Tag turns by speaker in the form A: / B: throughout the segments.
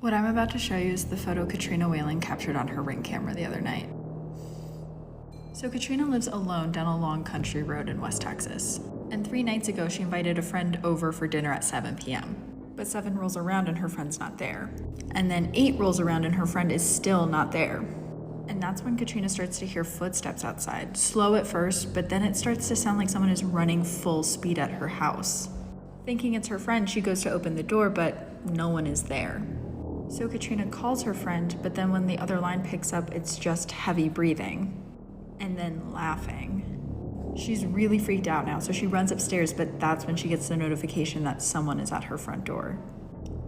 A: What I'm about to show you is the photo Katrina Whalen captured on her Ring camera the other night. So Katrina lives alone down a long country road in West Texas. And 3 nights ago, she invited a friend over for dinner at 7 p.m. But 7 rolls around and her friend's not there. And then 8 rolls around and her friend is still not there. And that's when Katrina starts to hear footsteps outside. Slow at first, but then it starts to sound like someone is running full speed at her house. Thinking it's her friend, she goes to open the door, but no one is there. So Katrina calls her friend, but then when the other line picks up, it's just heavy breathing. And then laughing. She's really freaked out now, so she runs upstairs, but that's when she gets the notification that someone is at her front door.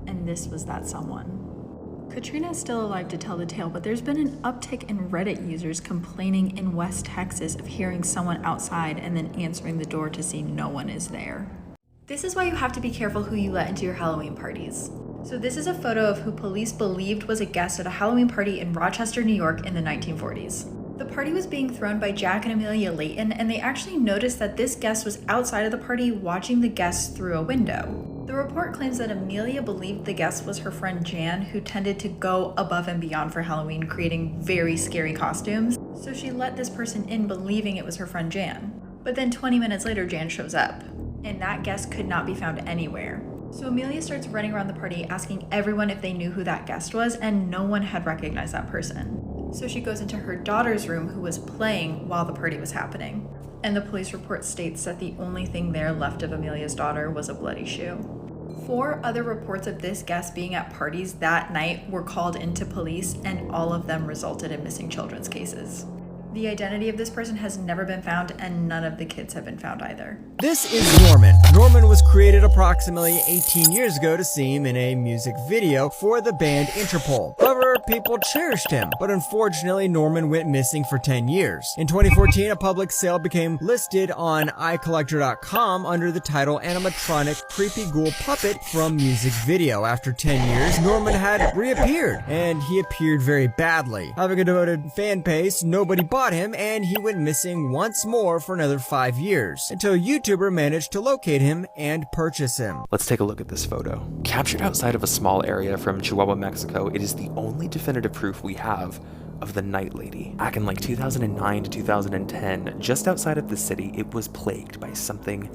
A: And this was that someone. Katrina is still alive to tell the tale, but there's been an uptick in Reddit users complaining in West Texas of hearing someone outside and then answering the door to see no one is there. This is why you have to be careful who you let into your Halloween parties. So this is a photo of who police believed was a guest at a Halloween party in Rochester, New York in the 1940s. The party was being thrown by Jack and Amelia Layton, and they actually noticed that this guest was outside of the party watching the guests through a window. The report claims that Amelia believed the guest was her friend Jan, who tended to go above and beyond for Halloween, creating very scary costumes. So she let this person in believing it was her friend Jan. But then 20 minutes later, Jan shows up, and that guest could not be found anywhere. So Amelia starts running around the party asking everyone if they knew who that guest was, and no one had recognized that person. So she goes into her daughter's room, who was playing while the party was happening. And the police report states that the only thing there left of Amelia's daughter was a bloody shoe. 4 other reports of this guest being at parties that night were called into police, and all of them resulted in missing children's cases. The identity of this person has never been found, and none of the kids have been found either.
B: This is Norman. Norman was created approximately 18 years ago to see him in a music video for the band Interpol. However, people cherished him, but unfortunately Norman went missing for 10 years. In 2014, a public sale became listed on iCollector.com under the title Animatronic Creepy Ghoul Puppet from Music Video. After 10 years, Norman had reappeared, and he appeared very badly. Having a devoted fan base, nobody bought him, and he went missing once more for another 5 years, until a YouTuber managed to locate him and purchase him.
C: Let's take a look at this photo. Captured outside of a small area from Chihuahua, Mexico, it is the only definitive proof we have of the Night Lady. Back in like 2009 to 2010, just outside of the city, it was plagued by something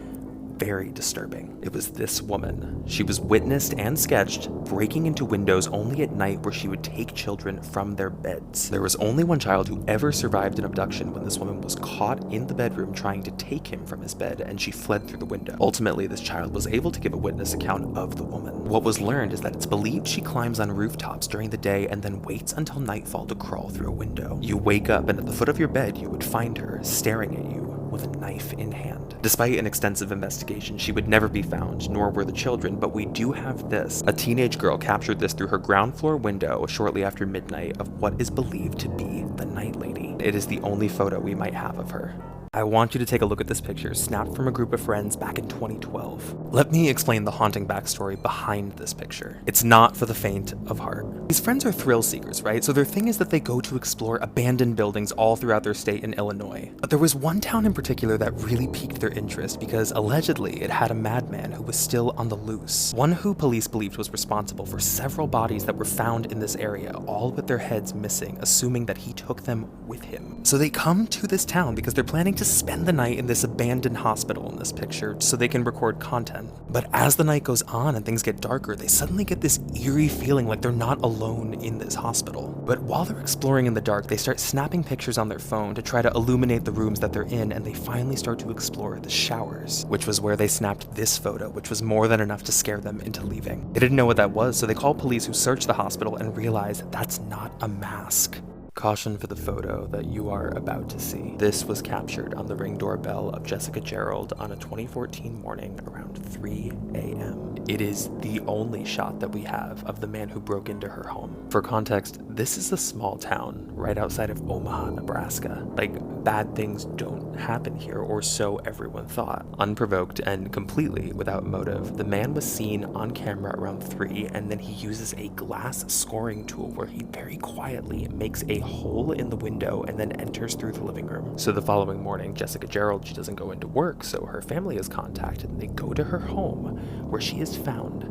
C: very disturbing. It was this woman. She was witnessed and sketched breaking into windows only at night, where she would take children from their beds. There was only one child who ever survived an abduction when this woman was caught in the bedroom trying to take him from his bed, and she fled through the window. Ultimately, this child was able to give a witness account of the woman. What was learned is that it's believed she climbs on rooftops during the day and then waits until nightfall to crawl through a window. You wake up, and at the foot of your bed, you would find her staring at you with a knife in hand. Despite an extensive investigation, she would never be found, nor were the children, but we do have this. A teenage girl captured this through her ground floor window shortly after midnight of what is believed to be the Night Lady. It is the only photo we might have of her. I want you to take a look at this picture, snapped from a group of friends back in 2012. Let me explain the haunting backstory behind this picture. It's not for the faint of heart. These friends are thrill seekers, right? So their thing is that they go to explore abandoned buildings all throughout their state in Illinois. But there was one town in particular that really piqued their interest because allegedly it had a madman who was still on the loose. One who police believed was responsible for several bodies that were found in this area, all with their heads missing, assuming that he took them with him. So they come to this town because they're planning to spend the night in this abandoned hospital in this picture so they can record content. But as the night goes on and things get darker, they suddenly get this eerie feeling like they're not alone in this hospital. But while they're exploring in the dark, they start snapping pictures on their phone to try to illuminate the rooms that they're in, and they finally start to explore the showers, which was where they snapped this photo, which was more than enough to scare them into leaving. They didn't know what that was, so they call police, who search the hospital and realize that's not a mask. Caution for the photo that you are about to see. This was captured on the Ring doorbell of Jessica Gerald on a 2014 morning around 3 a.m. It is the only shot that we have of the man who broke into her home. For context, this is a small town right outside of Omaha, Nebraska. Like, bad things don't happen here, or so everyone thought. Unprovoked and completely without motive, the man was seen on camera around 3, and then he uses a glass scoring tool where he very quietly makes a hole in the window and then enters through the living room. So the following morning, Jessica Gerald, she doesn't go into work, so her family is contacted, and they go to her home, where she is found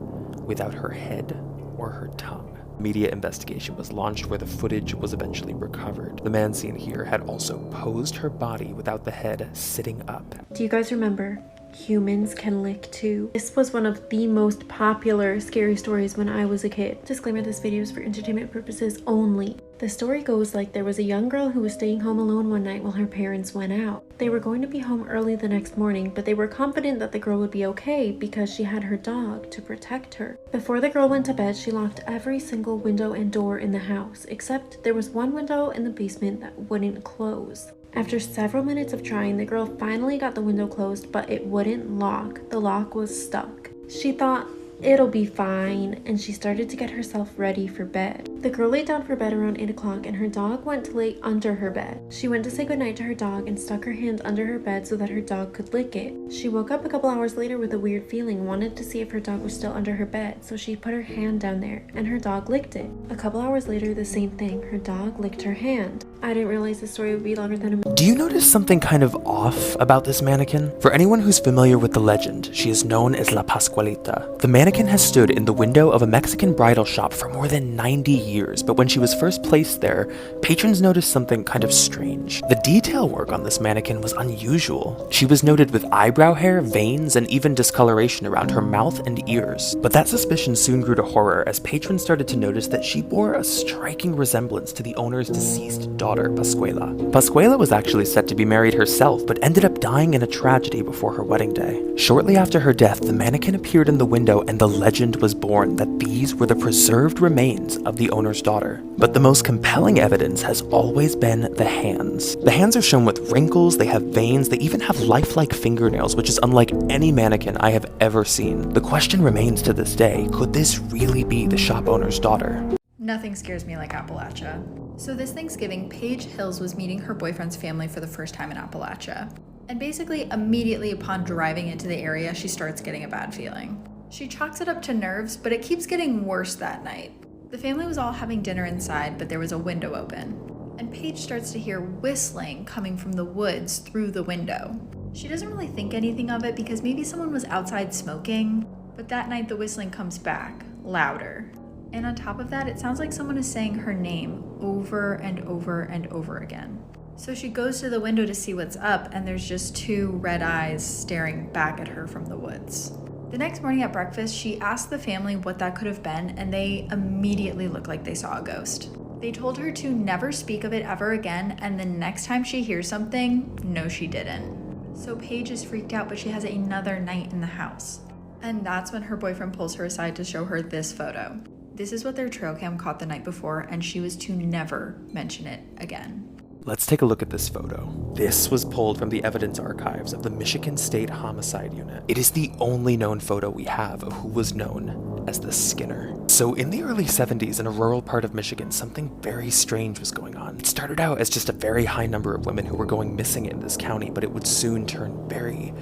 C: without her head or her tongue. Media investigation was launched where the footage was eventually recovered. The man seen here had also posed her body without the head sitting up.
D: Do you guys remember? Humans can lick too. This was one of the most popular scary stories when I was a kid. Disclaimer, this video is for entertainment purposes only. The story goes like there was a young girl who was staying home alone one night while her parents went out. They were going to be home early the next morning, but they were confident that the girl would be okay because she had her dog to protect her. Before the girl went to bed, she locked every single window and door in the house, except there was one window in the basement that wouldn't close. After several minutes of trying, the girl finally got the window closed, but it wouldn't lock. The lock was stuck. She thought, it'll be fine, and she started to get herself ready for bed. The girl lay down for bed around 8 o'clock and her dog went to lay under her bed. She went to say goodnight to her dog and stuck her hand under her bed so that her dog could lick it. She woke up a couple hours later with a weird feeling, wanted to see if her dog was still under her bed, so she put her hand down there and her dog licked it. A couple hours later, the same thing, her dog licked her hand. I didn't realize this story would be longer than a minute.
C: Do you notice something kind of off about this mannequin? For anyone who's familiar with the legend, she is known as La Pascualita. The mannequin has stood in the window of a Mexican bridal shop for more than 90 years, but when she was first placed there, patrons noticed something kind of strange. The detail work on this mannequin was unusual. She was noted with eyebrow hair, veins, and even discoloration around her mouth and ears. But that suspicion soon grew to horror as patrons started to notice that she bore a striking resemblance to the owner's deceased daughter, Pascuala. Pascuala was actually set to be married herself, but ended up dying in a tragedy before her wedding day. Shortly after her death, the mannequin appeared in the window and the legend was born that these were the preserved remains of the owner's daughter. But the most compelling evidence has always been the hands. The hands are shown with wrinkles, they have veins, they even have lifelike fingernails, which is unlike any mannequin I have ever seen. The question remains to this day, could this really be the shop owner's daughter?
A: Nothing scares me like Appalachia. So this Thanksgiving, Paige Hills was meeting her boyfriend's family for the first time in Appalachia. And basically, immediately upon driving into the area, she starts getting a bad feeling. She chalks it up to nerves, but it keeps getting worse that night. The family was all having dinner inside, but there was a window open. And Paige starts to hear whistling coming from the woods through the window. She doesn't really think anything of it because maybe someone was outside smoking, but that night the whistling comes back, louder. And on top of that, it sounds like someone is saying her name over and over and over again. So she goes to the window to see what's up, and there's just two red eyes staring back at her from the woods. The next morning at breakfast, she asked the family what that could have been, and they immediately looked like they saw a ghost. They told her to never speak of it ever again, and the next time she hears something, no she didn't. So Paige is freaked out, but she has another night in the house. And that's when her boyfriend pulls her aside to show her this photo. This is what their trail cam caught the night before, and she was to never mention it again.
C: Let's take a look at this photo. This was pulled from the evidence archives of the Michigan State Homicide Unit. It is the only known photo we have of who was known as the Skinner. So in the early 70s, in a rural part of Michigan, something very strange was going on. It started out as just a very high number of women who were going missing in this county, but it would soon turn very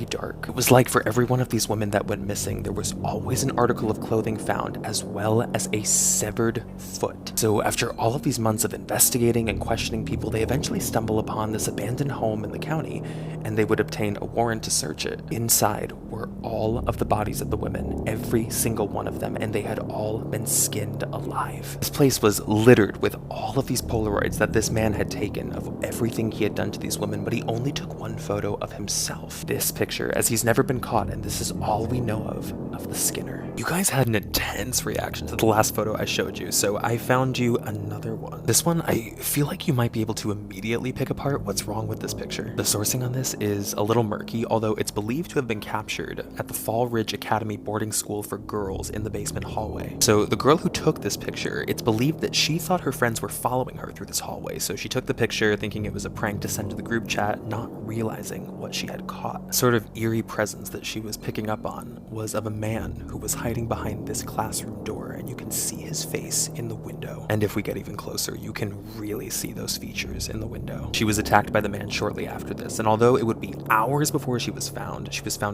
C: dark. It was like for every one of these women that went missing, there was always an article of clothing found, as well as a severed foot. So after all of these months of investigating and questioning people, they eventually stumble upon this abandoned home in the county, and they would obtain a warrant to search it. Inside were all of the bodies of the women, every single one of them, and they had all been skinned alive. This place was littered with all of these Polaroids that this man had taken of everything he had done to these women, but he only took one photo of himself. This picture, as he's never been caught, and this is all we know of the Skinner. You guys had an intense reaction to the last photo I showed you, so I found you another one. This one, I feel like you might be able to immediately pick apart what's wrong with this picture. The sourcing on this is a little murky, although it's believed to have been captured at the Fall Ridge Academy boarding school for girls in the basement hallway. So the girl who took this picture, it's believed that she thought her friends were following her through this hallway, so she took the picture thinking it was a prank to send to the group chat, not realizing what she had caught. A sort of eerie presence that she was picking up on was of a man who was hiding behind this classroom door, and you can see his face in the window. And if we get even closer, you can really see those features in the window. She was attacked by the man shortly after this, and although it would be hours before she was found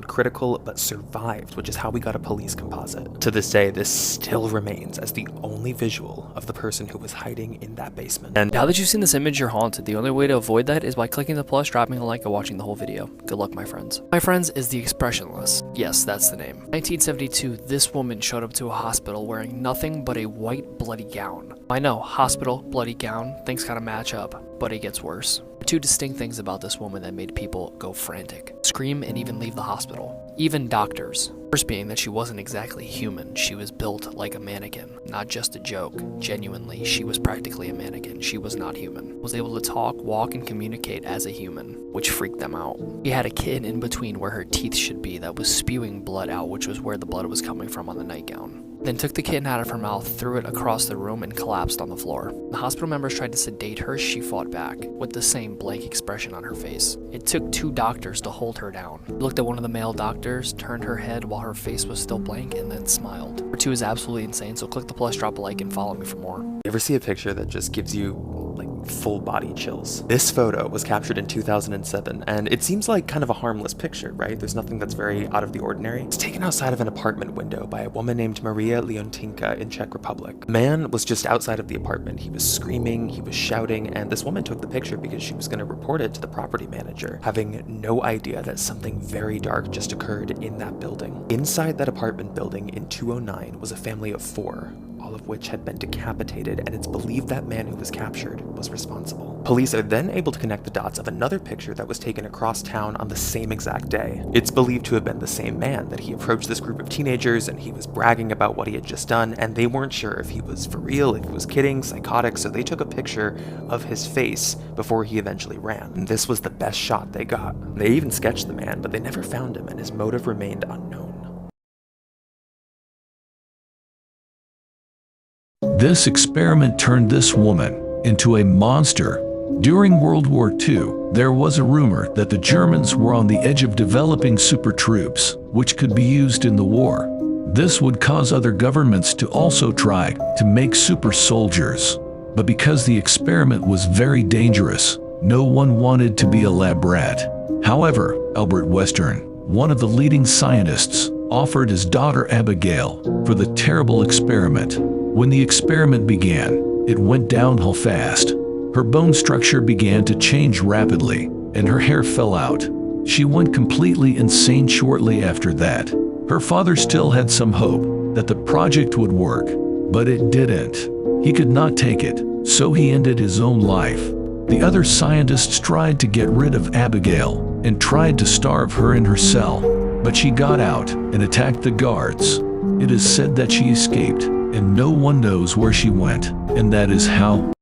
C: critical but survived, which is how we got a police composite. To this day, this still remains as the only visual of the person who was hiding in that basement. And
E: now that you've seen this image, you're haunted. The only way to avoid that is by clicking the plus, dropping a like, and watching the whole video. Good luck, my friends. My friends is the Expressionless. Yes, that's the name. 1972, this woman showed up to a hospital wearing nothing but a white bloody gown. I know, hospital, bloody gown, things kind of match up, but it gets worse. There are two distinct things about this woman that made people go frantic, scream, and even leave the hospital. Even doctors. First being that she wasn't exactly human, she was built like a mannequin. Not just a joke, genuinely, she was practically a mannequin, she was not human. Was able to talk, walk, and communicate as a human, which freaked them out. She had a kid in between where her teeth should be that was spewing blood out, which was where the blood was coming from on the nightgown. Then took the kitten out of her mouth, threw it across the room, and collapsed on the floor. The hospital members tried to sedate her, she fought back, with the same blank expression on her face. It took 2 doctors to hold her down. He looked at one of the male doctors, turned her head while her face was still blank, and then smiled. Number 2 is absolutely insane, so click the plus, drop a like, and follow me for more.
C: You ever see a picture that just gives you, like, full body chills? This photo was captured in 2007, and it seems like kind of a harmless picture, right? There's nothing that's very out of the ordinary. It's taken outside of an apartment window by a woman named Maria Leontinka in Czech Republic. The man was just outside of the apartment. He was screaming, he was shouting, and this woman took the picture because she was going to report it to the property manager, having no idea that something very dark just occurred in that building. Inside that apartment building in 209 was a family of 4, all of which had been decapitated, and it's believed that man who was captured was responsible. Police are then able to connect the dots of another picture that was taken across town on the same exact day. It's believed to have been the same man, that he approached this group of teenagers and he was bragging about what he had just done, and they weren't sure if he was for real, if he was kidding, psychotic, so they took a picture of his face before he eventually ran. And this was the best shot they got. They even sketched the man, but they never found him, and his motive remained unknown.
F: This experiment turned this woman into a monster. During World War II, there was a rumor that the Germans were on the edge of developing super troops, which could be used in the war. This would cause other governments to also try to make super soldiers. But because the experiment was very dangerous, no one wanted to be a lab rat. However, Albert Western, one of the leading scientists, offered his daughter Abigail for the terrible experiment. When the experiment began, it went downhill fast. Her bone structure began to change rapidly, and her hair fell out. She went completely insane shortly after that. Her father still had some hope that the project would work, but it didn't. He could not take it, so he ended his own life. The other scientists tried to get rid of Abigail and tried to starve her in her cell, but she got out and attacked the guards. It is said that she escaped, and no one knows where she went, and that is how